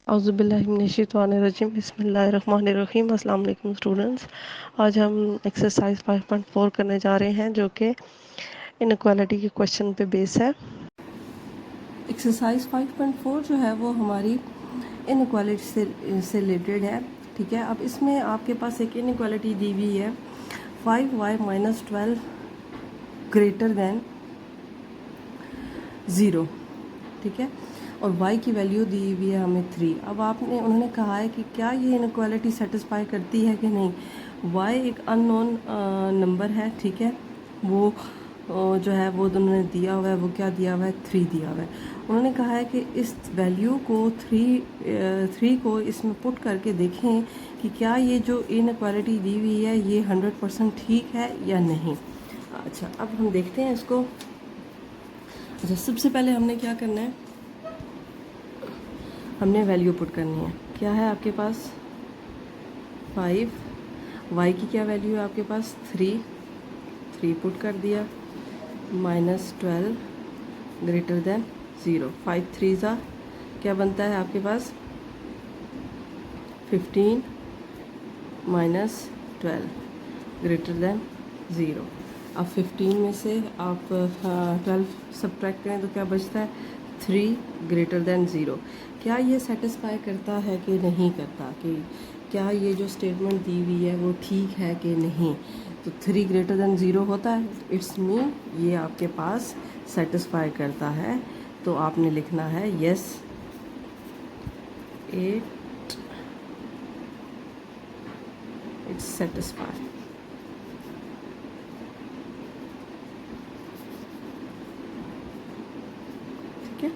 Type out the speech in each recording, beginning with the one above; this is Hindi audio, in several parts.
औज़ुबिल्लाहिमिनश्शैतानिर्रजीम बिस्मिल्लाहिर्रहमानिर्रहीम। अस्सलाम वालेकुम स्टूडेंट्स। आज हम एक्सरसाइज 5.4 करने जा रहे हैं जो कि इनक्वालिटी के क्वेश्चन पे बेस है। एक्सरसाइज 5.4 जो है वो हमारी इनक्वालिटी से रिलेटेड है। ठीक है, अब इसमें आपके पास एक इनक्वालिटी दी हुई है 5y माइनस 12 ग्रेटर दैन 0। ठीक है, और y की वैल्यू दी हुई है हमें 3। अब उन्होंने कहा है कि क्या ये इनक्वालिटी सेटिस्फाई करती है कि नहीं। y एक अननोन नंबर है। ठीक है, वो जो है वो उन्होंने दिया हुआ है, वो क्या दिया हुआ है, 3 दिया हुआ है। उन्होंने कहा है कि इस वैल्यू को 3 को इसमें पुट करके देखें कि क्या ये जो इनक्वालिटी दी हुई है ये 100% ठीक है या नहीं। अच्छा, अब हम देखते हैं इसको। अच्छा, सबसे पहले हमने क्या करना है, हमने वैल्यू पुट करनी है। क्या है आपके पास 5, y की क्या वैल्यू है आपके पास 3 पुट कर दिया, माइनस 12 ग्रेटर दैन 0। 5 3 ज़ा क्या बनता है आपके पास 15 माइनस 12 ग्रेटर दैन 0। अब 15 में से आप 12 सब्ट्रैक्ट करें तो क्या बचता है 3 ग्रेटर दैन 0। क्या ये सेटिस्फाई करता है कि नहीं करता, कि क्या ये जो स्टेटमेंट दी हुई है वो ठीक है कि नहीं। तो 3 ग्रेटर दैन 0 होता है, इट्स मीन ये आपके पास सेटिस्फाई करता है। तो आपने लिखना है यस इट्स सेटिस्फाई। ठीक है,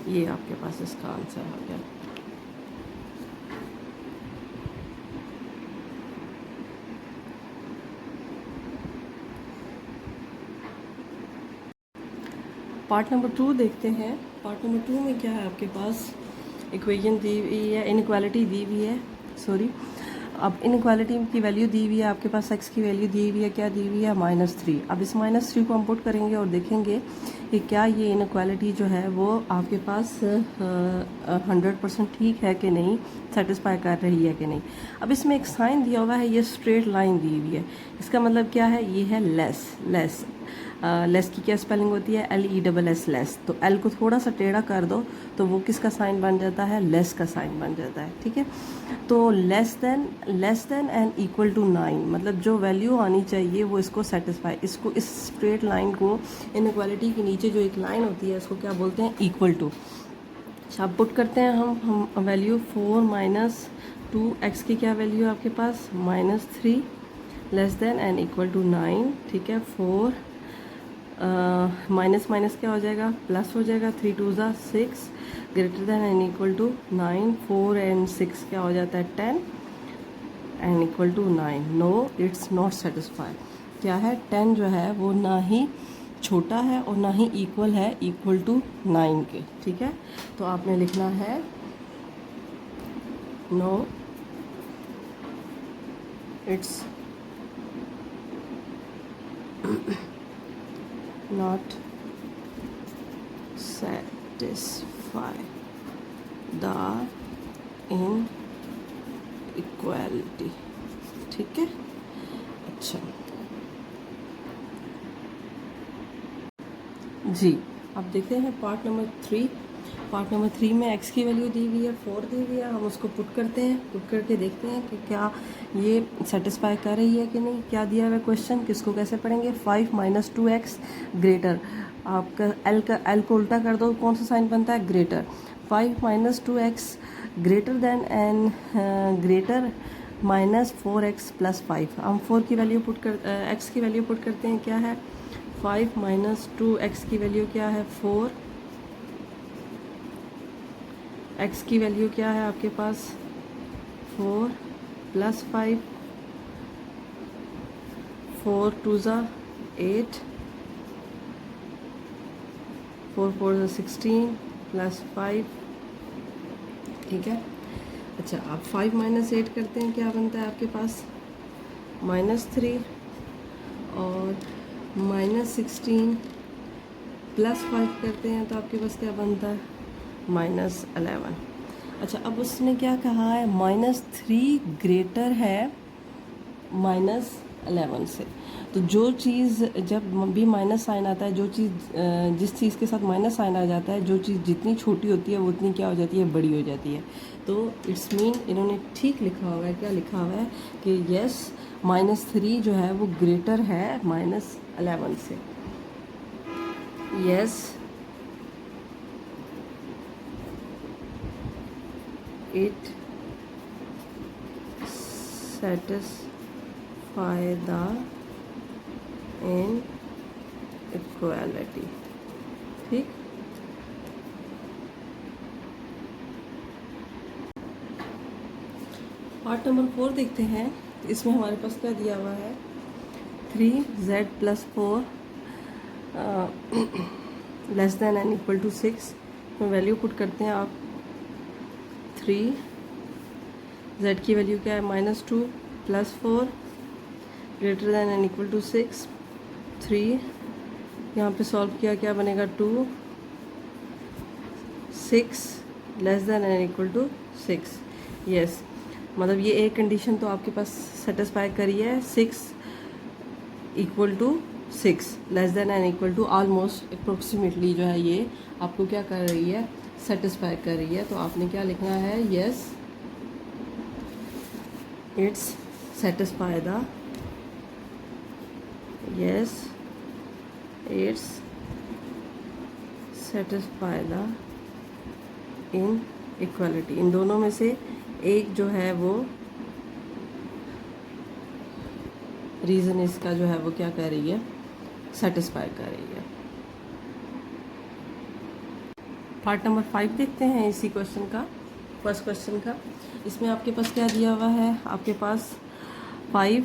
ये आपके पास इसका आंसर आ गया। पार्ट नंबर 2 देखते हैं। पार्ट नंबर 2 में क्या है आपके पास, इक्वेशन दी हुई है, इनक्वालिटी दी हुई है, सॉरी। अब इनक्वालिटी की वैल्यू दी हुई है आपके पास, x की वैल्यू दी हुई है, क्या दी हुई है -3। अब इस -3 को हम पुट करेंगे और देखेंगे कि क्या ये इनक्वालिटी जो है वो आपके पास 100% ठीक है कि नहीं, सेटिस्फाई कर रही है कि नहीं। अब इसमें एक साइन दिया हुआ है, ये स्ट्रेट लाइन दी हुई है। इसका मतलब क्या है, ये है लेस। लेस की क्या स्पेलिंग होती है, LESS लेस। तो L को थोड़ा सा टेढ़ा कर दो तो वो किसका साइन बन जाता है, लेस का साइन बन जाता है। ठीक है, तो less than and equal to 9, मतलब जो वैल्यू आनी चाहिए वो इसको सेटिस्फाई, इसको इस स्ट्रेट लाइन को, इनक्वालिटी के नीचे जो एक लाइन होती है उसको क्या बोलते हैं, इक्वल टू। अच्छा, अब पुट करते हैं हम वैल्यू 4 माइनस 2x की क्या वैल्यू है आपके पास -3 less than and equal to 9। ठीक है, 4 माइनस माइनस क्या हो जाएगा, प्लस हो जाएगा, 3 2 ज़ा 6 greater than and equal to 9। 4 and 6 क्या हो जाता है 10 and equal to 9। No, it's not satisfy. क्या है, 10 जो है वो ना ही छोटा है और ना ही इक्वल है इक्वल टू 9 के। ठीक है, तो आपने लिखना है no it's not satisfy the inequality। ठीक है, अच्छा जी। अब देखते हैं पार्ट नंबर 3। पार्ट नंबर 3 में x की वैल्यू दी हुई है 4 दी हुई है, हम उसको पुट करते हैं, पुट करके देखते हैं कि क्या ये सेटिस्फाई कर रही है कि नहीं। क्या दिया हुआ है क्वेश्चन, किसको कैसे पढ़ेंगे, 5 माइनस 2x ग्रेटर। आपका L को उल्टा कर दो, कौन सा साइन बनता है, greater. 5 minus 2x greater than and greater minus 4x plus 5। हम 4 की वैल्यू पुट कर x की वैल्यू पुट करते हैं, क्या है 5 माइनस 2x की वैल्यू क्या है 4, x की वैल्यू क्या है आपके पास 4 प्लस 5, 4 2 ज़ा 8, 4 4 ज़ा 16 प्लस 5। ठीक है, अच्छा आप 5 माइनस 8 करते हैं, क्या बनता है आपके पास -3 और -16 प्लस 5 करते हैं तो आपके पास क्या बनता है -11। अच्छा, अब उसने क्या कहा है, -3 ग्रेटर है -11 से। तो जो चीज़ जब भी माइनस साइन आता है, जो चीज़ जिस चीज़ के साथ माइनस साइन आ जाता है, जो चीज़ जितनी छोटी होती है वो उतनी क्या हो जाती है, बड़ी हो जाती है। तो इट्स मीन इन्होंने ठीक लिखा हुआ है, क्या लिखा हुआ है कि यस -3 जो है वो ग्रेटर है -11 से। Yes it satisfy the inequality। ठीक, पार्ट नंबर 4 देखते हैं। इसमें हमारे पास क्या दिया हुआ है, 3z+4 less than and equal to 6 में वैल्यू पुट करते हैं आप। 3 z की वैल्यू क्या है, -2 +4 greater than and equal to 6। 3 यहाँ पे सॉल्व किया, क्या बनेगा, 2 6 less than and equal to 6। Yes, मतलब ये एक कंडीशन तो आपके पास सेटिस्फाई करी है, 6 equal to 6 less than and equal to, almost approximately जो है ये आपको क्या कर रही है, सेटिस्फाई कर रही है। तो आपने क्या लिखना है, yes it's satisfy the, yes it's satisfy the inequality. इन दोनों में से एक जो है वो रीज़न इसका जो है वो क्या कर रही है, सेटिस्फाई कर रही है। पार्ट नंबर 5 देखते हैं इसी क्वेश्चन का, फर्स्ट क्वेश्चन का। इसमें आपके पास क्या दिया हुआ है, आपके पास 5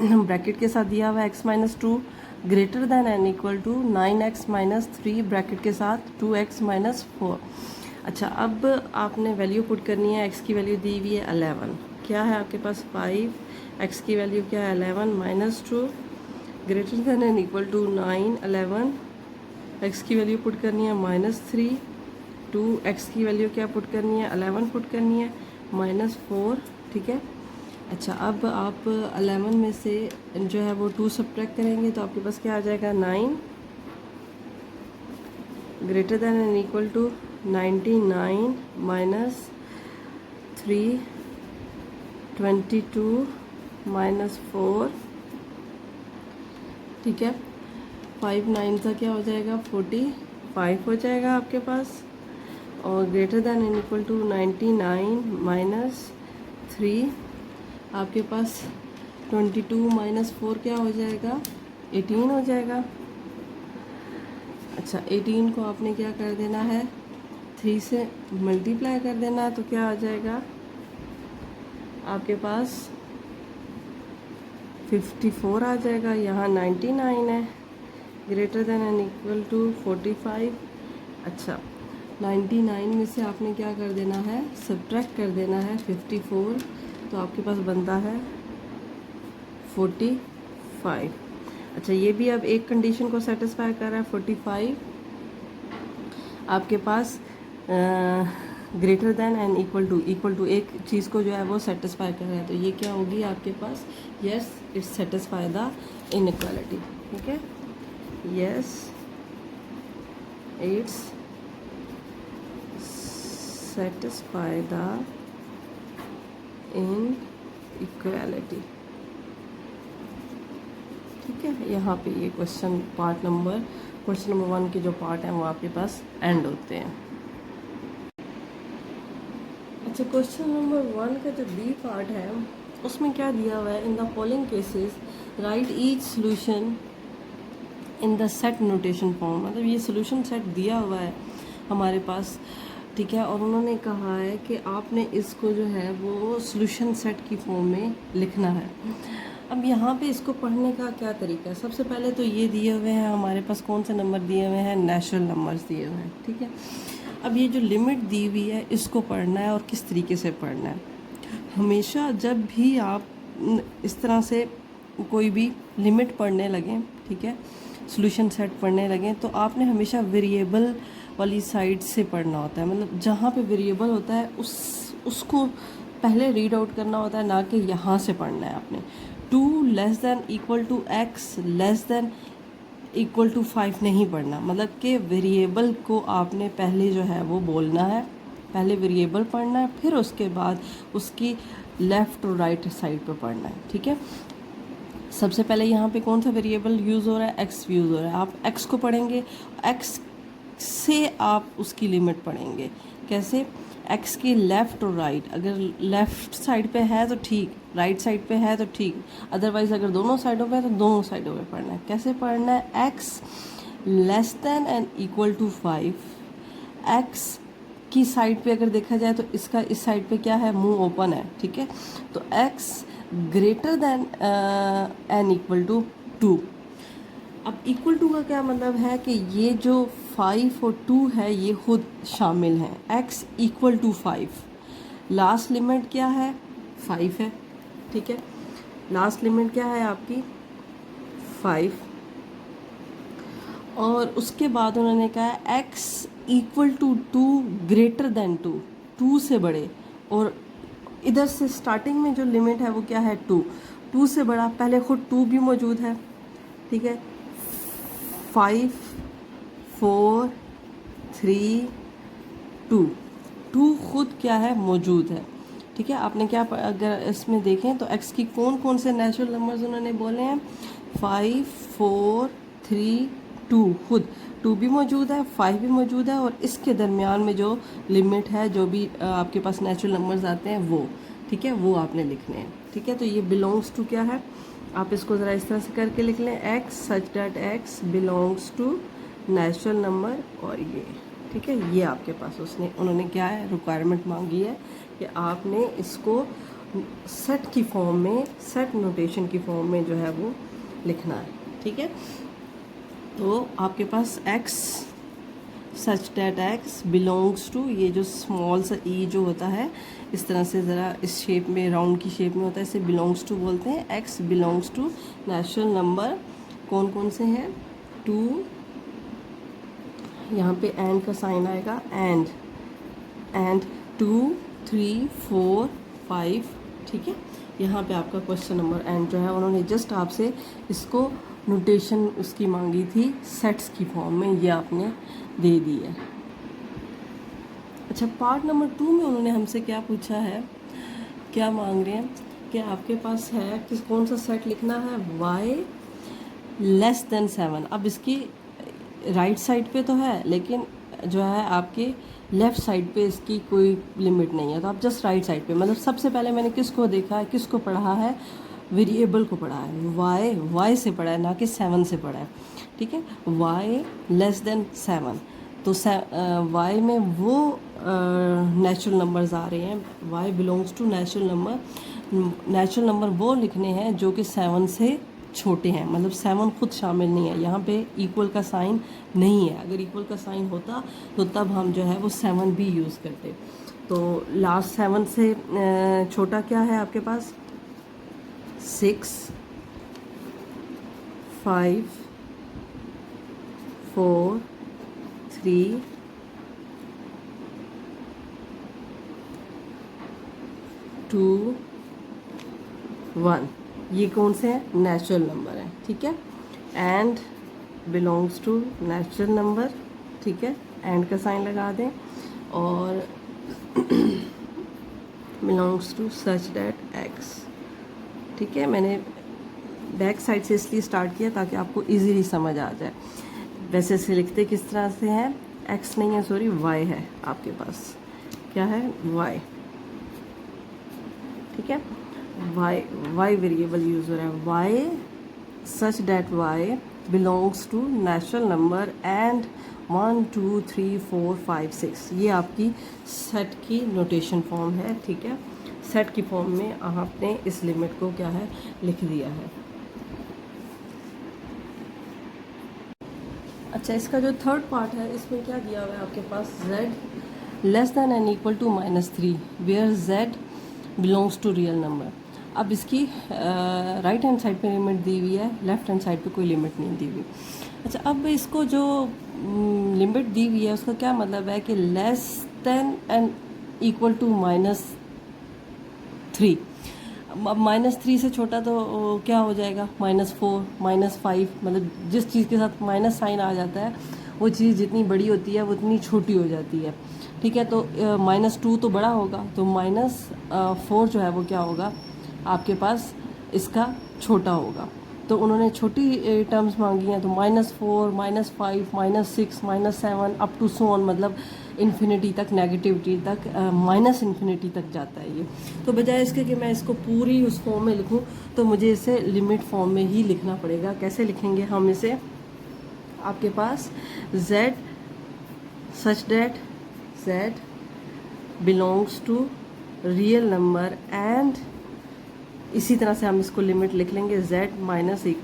ब्रैकेट के साथ दिया हुआ है x-2 greater than and equal to 9x-3 bracket के साथ 2x-4। अच्छा, अब आपने वैल्यू पुट करनी है। x की वैल्यू दी हुई है 11, क्या है आपके पास 5, x की वैल्यू क्या है 11 -2 greater than and equal to 9 11, x की वैल्यू पुट करनी है -3 2, x की वैल्यू क्या पुट करनी है, 11 पुट करनी है -4। ठीक है। अच्छा, अब आप 11 में से जो है वो 2 सब्ट्रैक्ट करेंगे तो आपके पास क्या आ जाएगा, 9 greater than and equal to 99 -3 22 -4। ठीक है, 5 9 का क्या हो जाएगा, 45 हो जाएगा आपके पास। और greater than and equal to 99 -3 आपके पास 22 -4 क्या हो जाएगा, 18 हो जाएगा। अच्छा, 18 को आपने क्या कर देना है, 3 से मल्टीप्लाई कर देना है, तो क्या आ जाएगा आपके पास 54 आ जाएगा। यहाँ 99 है, greater than and equal to 45। अच्छा, 99 में से आपने क्या कर देना है, सब्ट्रैक्ट कर देना है 54, तो आपके पास बनता है 45। अच्छा, ये भी अब एक कंडीशन को सेटिस्फाई कर रहा है, 45 आपके पास greater than and equal to एक चीज़ को जो है वो सेटिस्फाई कर रहा है। तो ये क्या होगी आपके पास, yes it's satisfy the inequality. ठीक है, yes it's satisfy the inequality. ठीक है, यहाँ पे ये क्वेश्चन नंबर 1 के जो पार्ट हैं वो आपके पास एंड होते हैं। अच्छा, क्वेश्चन नंबर 1 का जो बी पार्ट है उसमें क्या दिया हुआ है, in the following cases right each solution in the set notation form. मतलब ये सॉल्यूशन सेट दिया हुआ है हमारे पास, ठीक है, और उन्होंने कहा है कि आपने इसको जो है वो सॉल्यूशन सेट की फॉर्म में लिखना है। अब यहाँ पे इसको पढ़ने का क्या तरीका है, सबसे पहले तो ये दिए हुए हैं हमारे पास, कौन से नंबर दिए हुए हैं, नेचुरल नंबर्स दिए हुए हैं। ठीक है, अब ये जो लिमिट दी हुई है इसको पढ़ना है, और किस तरीके से पढ़ना है। हमेशा जब भी आप इस तरह से कोई भी लिमिट पढ़ने लगें, ठीक है, सॉल्यूशन सेट पढ़ने लगें तो आपने हमेशा वेरिएबल वाली साइड से पढ़ना होता है, मतलब जहाँ पे वेरिएबल होता है उसको पहले रीड आउट करना होता है, ना कि यहाँ से पढ़ना है आपने। 2 less than equal to x less than equal to 5 नहीं पढ़ना, मतलब कि वेरिएबल को आपने पहले जो है वो बोलना है, पहले वेरिएबल पढ़ना है, फिर उसके बाद उसकी लेफ़्ट और राइट साइड पे पढ़ना है, ठीक है। सबसे पहले यहाँ पे कौन सा वेरिएबल यूज़ हो रहा है, एक्स यूज़ हो रहा है। आप एक्स को पढ़ेंगे, एक्स से आप उसकी लिमिट पढ़ेंगे। कैसे? एक्स की लेफ़्ट और राइट, अगर लेफ़्ट साइड पे है तो ठीक, राइट साइड पे है तो ठीक, अदरवाइज़ अगर दोनों साइडों पे है तो दोनों साइडों पे पढ़ना है। कैसे पढ़ना है? X less than and equal to 5, x की साइड पे अगर देखा जाए तो इसका इस साइड पे क्या है, मुंह ओपन है, ठीक है। तो x greater than and equal to 2। अब इक्वल टू का क्या मतलब है कि ये जो 5 और 2 है ये खुद शामिल हैं, x equal to 5। Last limit क्या है? 5 है, ठीक है। लास्ट लिमिट क्या है आपकी? 5। और उसके बाद उन्होंने कहा है x equal to 2 greater than 2, 2 से बड़े। और इधर से स्टार्टिंग में जो लिमिट है वो क्या है? 2, 2 से बड़ा, पहले खुद 2 भी मौजूद है, ठीक है। 5 4 3 2, 2 खुद क्या है? मौजूद है, ठीक है। आपने क्या अगर इसमें देखें तो x की कौन कौन से नेचुरल नंबर्स उन्होंने बोले हैं? 5 4 3 2, खुद 2 भी मौजूद है, 5 भी मौजूद है, और इसके दरमियान में जो लिमिट है, जो भी आपके पास नेचुरल नंबर्स आते हैं वो, ठीक है, वो आपने लिखने हैं, ठीक है। तो ये बिलोंग्स टू क्या है, आप इसको ज़रा इस तरह से करके लिख लें, x such that x belongs to natural number, और ये, ठीक है। ये आपके पास उन्होंने क्या है, रिक्वायरमेंट मांगी है कि आपने इसको सेट की फॉर्म में, सेट नोटेशन की फॉर्म में जो है वो लिखना है, ठीक है। तो आपके पास x such that x belongs to, ये जो स्मॉल सा e जो होता है इस तरह से ज़रा इस शेप में, राउंड की शेप में होता है, इसे बिलोंग्स टू बोलते हैं। x belongs to natural number कौन कौन से हैं? 2, यहाँ पे एंड का साइन आएगा, एंड 2 3 4 5, ठीक है। यहाँ पे आपका क्वेश्चन नंबर एंड जो है उन्होंने जस्ट आपसे इसको नोटेशन उसकी मांगी थी सेट्स की फॉर्म में, ये आपने दे दी है। अच्छा, पार्ट नंबर 2 में उन्होंने हमसे क्या पूछा है, क्या मांग रहे हैं कि आपके पास है कि कौन सा सेट लिखना है, y लेस देन 7। अब इसकी राइट साइड पे तो है, लेकिन जो है आपके लेफ़्ट साइड पे इसकी कोई लिमिट नहीं है, तो आप जस्ट राइट साइड पे, मतलब सबसे पहले मैंने किसको देखा है, किसको पढ़ा है, वेरिएबल को पढ़ा है, y से पढ़ा है, ना कि 7 से पढ़ा है, ठीक है। y लेस देन 7, तो y में वो नेचुरल नंबर्स आ रहे हैं, y belongs to natural number. Natural number वो लिखने हैं जो कि 7 से छोटे हैं, मतलब 7 खुद शामिल नहीं है, यहाँ पे इक्वल का साइन नहीं है। अगर इक्वल का साइन होता तो तब हम जो है वो 7 भी यूज़ करते। तो लास्ट 7 से छोटा क्या है आपके पास? 6 5 4 3 2 1, ये कौन से हैं? नेचुरल नंबर है, ठीक है। And belongs to natural number, ठीक है, एंड का साइन लगा दें, और belongs to such that x, ठीक है। मैंने बैक साइड से इसलिए स्टार्ट किया ताकि आपको इजीली समझ आ जाए। वैसे से लिखते किस तरह से हैं? एक्स नहीं है, सॉरी, वाई है आपके पास, क्या है? वाई, ठीक है। वाई वेरिएबल यूज़ हो रहा है, y such that y belongs to natural number and 1 2 3 4 5 6, ये आपकी सेट की नोटेशन फॉर्म है, ठीक है। सेट की फॉर्म में आपने इस लिमिट को क्या है, लिख दिया है। अच्छा, इसका जो थर्ड पार्ट है इसमें क्या दिया हुआ है आपके पास, z less than and equal to -3 where z belongs to real number. अब इसकी राइट हैंड साइड पे लिमिट दी हुई है, लेफ्ट हैंड साइड पे कोई लिमिट नहीं दी हुई। अच्छा, अब इसको जो लिमिट दी हुई है उसका क्या मतलब है कि less than and equal to -3। अब -3 से छोटा तो क्या हो जाएगा, -4, -5, मतलब जिस चीज़ के साथ माइनस साइन आ जाता है वो चीज़ जितनी बड़ी होती है वो उतनी छोटी हो जाती है। ठीक है, तो -2 तो बड़ा होगा, तो -4 जो है वो क्या होगा आपके पास, इसका छोटा होगा। तो उन्होंने छोटी टर्म्स मांगी हैं, तो -4, -5, -6, -7 अप टू सो ऑन, मतलब इन्फिनिटी तक, नेगेटिविटी तक, माइनस इन्फिनिटी तक जाता है ये। तो बजाय इसके कि मैं इसको पूरी उस फॉर्म में लिखूं, तो मुझे इसे लिमिट फॉर्म में ही लिखना पड़ेगा। कैसे लिखेंगे हम इसे, आपके पास z such that z belongs to real number and, इसी तरह से हम इसको लिमिट लिख लेंगे z माइनस एक।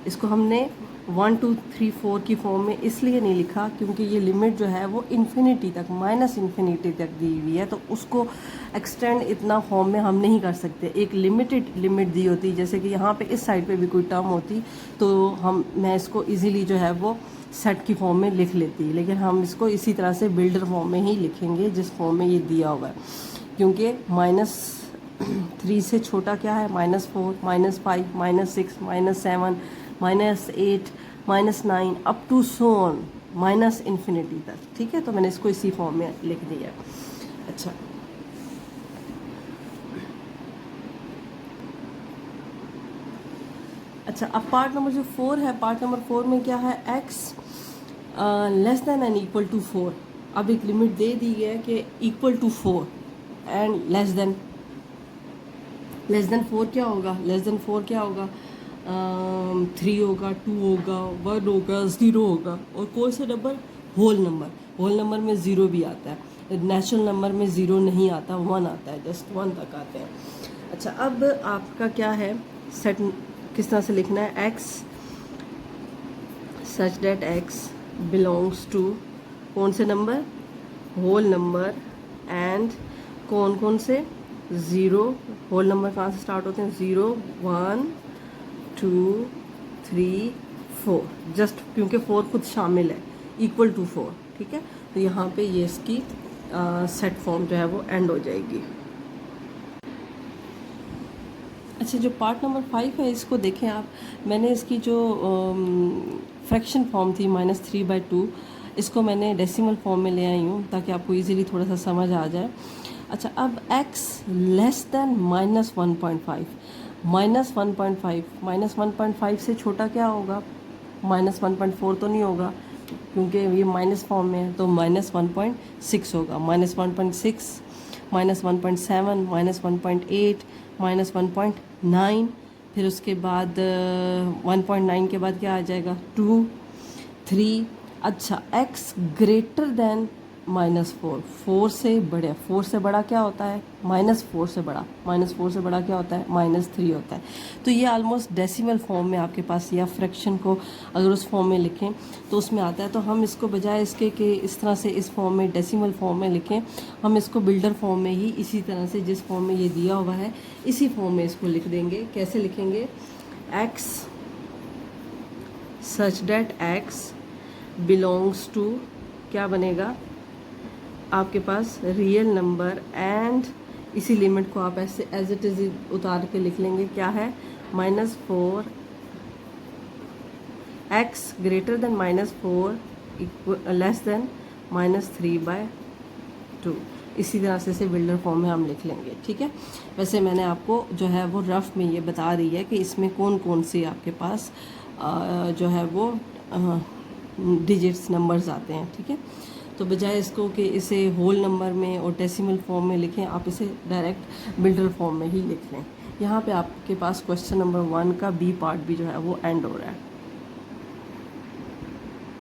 इसको हमने 1 2 3 4 की फॉर्म में इसलिए नहीं लिखा क्योंकि ये लिमिट जो है वो इन्फिनिटी तक, माइनस इन्फिनिटी तक दी हुई है, तो उसको एक्सटेंड इतना फॉर्म में हम नहीं कर सकते। एक लिमिटेड लिमिट दी होती, जैसे कि यहाँ पे इस साइड पे भी कोई टर्म होती तो मैं इसको इजीली जो है वो सेट की फॉर्म में लिख लेती, लेकिन हम इसको इसी तरह से बिल्डर फॉर्म में ही लिखेंगे जिस फॉर्म में ये दिया हुआ है। क्योंकि -3 से छोटा क्या है, -4, -5, -6, -7, -8, -9 up to so on, minus infinity तक। ठीक है, तो मैंने इसको इसी फॉर्म में लिख दिया। अच्छा, अब पार्ट नंबर जो 4 है, पार्ट नंबर 4 में क्या है, x less than and equal to 4। अब एक लिमिट दे दी है कि equal to 4 and less than 4 क्या होगा, लेस देन 4 क्या होगा, 3 होगा, 2 होगा, 1 होगा, 0 होगा, और कौन सा number, whole number. Whole number में 0 भी आता है, नेचुरल नंबर में 0 नहीं आता, 1 आता है, जस्ट 1 तक आते हैं। अच्छा, अब आपका क्या है, सेट किस तरह से लिखना है, x such that x belongs to कौन से नंबर, होल नंबर एंड कौन कौन से, 0। होल नंबर कहाँ से स्टार्ट होते हैं, 0, 1, 2, 3, 4, जस्ट क्योंकि 4 खुद शामिल है, इक्वल टू 4। ठीक है, तो यहाँ पे ये इसकी सेट फॉर्म जो है वो एंड हो जाएगी। अच्छा, जो पार्ट नंबर 5 है इसको देखें आप, मैंने इसकी जो फ्रैक्शन फॉर्म थी -3/2, इसको मैंने डेसिमल फॉर्म में ले आई हूँ ताकि आपको इजीली थोड़ा सा समझ आ जाए। अच्छा, अब x लेस देन -1.5, -1.5 से छोटा क्या होगा, -1.4 तो नहीं होगा क्योंकि ये माइनस फॉर्म में है, तो -1.6 होगा, -1.6, -1.7, -1.8, -1.9, फिर उसके बाद 1.9 के बाद क्या आ जाएगा, 2, 3। अच्छा, x ग्रेटर देन -4, 4 से बड़े, 4 से बड़ा क्या होता है, -4 से बड़ा, -4 से बड़ा क्या होता है, -3 होता है। तो ये ऑलमोस्ट डेसिमल फॉर्म में आपके पास, या फ्रैक्शन को अगर उस फॉर्म में लिखें तो उसमें आता है। तो हम इसको बजाय इसके कि इस तरह से इस फॉर्म में डेसिमल फॉर्म में लिखें, हम इसको बिल्डर फॉर्म में ही इसी तरह से जिस फॉर्म में ये दिया हुआ है इसी फॉर्म में इसको लिख देंगे। कैसे लिखेंगे, x such that x belongs to, क्या बनेगा आपके पास, रियल नंबर एंड, इसी लिमिट को आप ऐसे एज इट इज उतार के लिख लेंगे, क्या है, -4, x greater then -4 less than -3/2। इसी तरह से इसे बिल्डर फॉर्म में हम लिख लेंगे। ठीक है, वैसे मैंने आपको जो है वो रफ में ये बता रही है कि इसमें कौन कौन से आपके पास जो है वो डिजिट्स नंबर्स आते हैं। ठीक है, तो बजाय इसको कि इसे होल नंबर में और डेसिमल फॉर्म में लिखें, आप इसे डायरेक्ट बिल्डर फॉर्म में ही लिख लें। यहाँ पे आपके पास क्वेश्चन नंबर 1 का बी पार्ट भी जो है वो एंड हो रहा है।